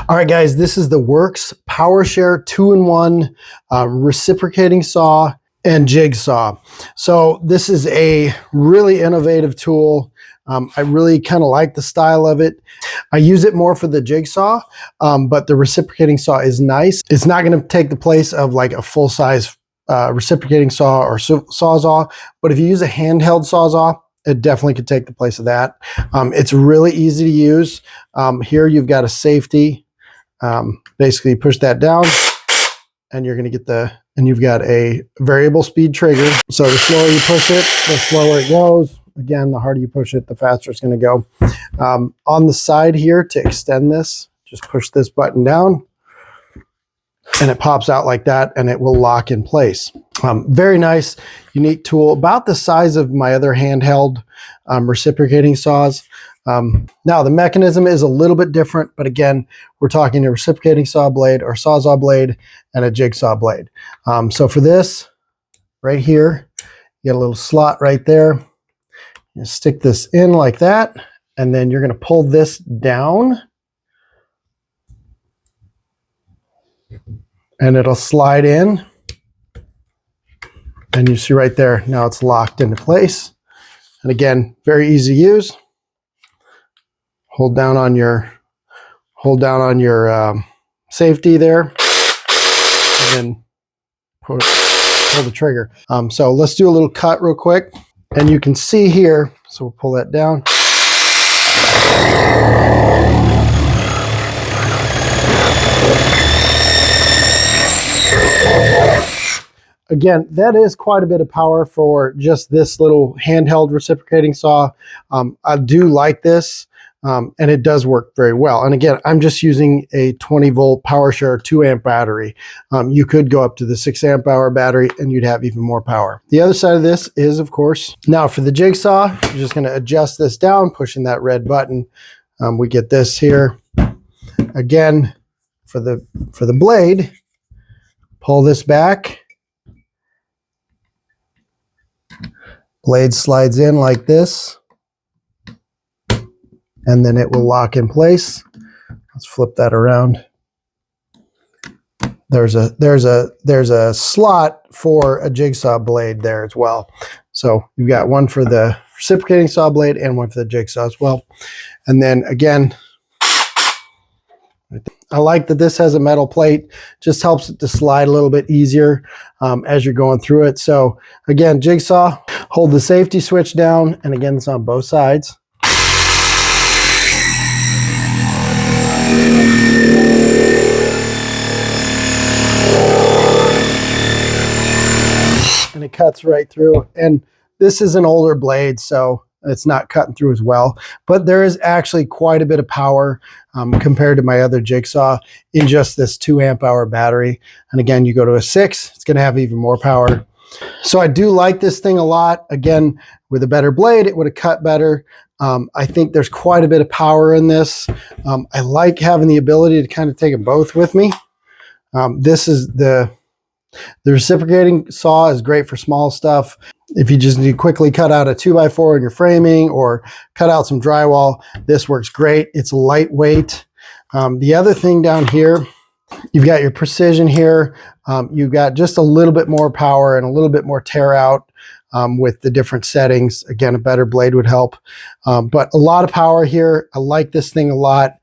All right, guys, this is the Worx PowerShare 2-in-1 reciprocating saw and jigsaw. So this is a really innovative tool. I really kind of like the style of it. I use it more for the jigsaw, but the reciprocating saw is nice. It's not going to take the place of like a full-size reciprocating saw or sawzall, but if you use a handheld sawzall, it definitely could take the place of that. It's really easy to use. Here you've got a safety. Basically push that down and you're going to get and you've got a variable speed trigger. So the slower you push it, the slower it goes. Again, the harder you push it, the faster it's going to go. On the side here, to extend this, just push this button down and it pops out like that and it will lock in place. Very nice, unique tool, about the size of my other handheld reciprocating saws. Now the mechanism is a little bit different, but again, we're talking a reciprocating saw blade or sawzall blade and a jigsaw blade. So for this right here, you get a little slot right there. You stick this in like that, and then you're going to pull this down and it'll slide in. And you see right there, now it's locked into place. And again, very easy to use. Hold down on your safety there, and then pull the trigger. So let's do a little cut real quick, and you can see here. So we'll pull that down. Again, that is quite a bit of power for just this little handheld reciprocating saw. I do like this. And it does work very well. And again, I'm just using a 20-volt PowerShare 2-amp battery. You could go up to the 6-amp-hour battery and you'd have even more power. The other side of this is, of course, now for the jigsaw, you're just going to adjust this down, pushing that red button. We get this here. Again, for the blade, pull this back. Blade slides in like this, and then it will lock in place. Let's flip that around. There's a slot for a jigsaw blade there as well. So you've got one for the reciprocating saw blade and one for the jigsaw as well. And then again, I like that this has a metal plate. Just helps it to slide a little bit easier as you're going through it. So again, jigsaw, hold the safety switch down, and again, it's on both sides. And it cuts right through. And this is an older blade, so it's not cutting through as well. But there is actually quite a bit of power compared to my other jigsaw in just this 2-amp-hour battery. And again, you go to a 6, it's going to have even more power. So I do like this thing a lot. Again, with a better blade, it would have cut better. I think there's quite a bit of power in this. I like having the ability to kind of take them both with me. This is the reciprocating saw is great for small stuff. If you just need to quickly cut out a 2x4 in your framing or cut out some drywall, this works great. It's lightweight. The other thing down here, you've got your precision here. You've got just a little bit more power and a little bit more tear out with the different settings. Again, a better blade would help. But a lot of power here. I like this thing a lot.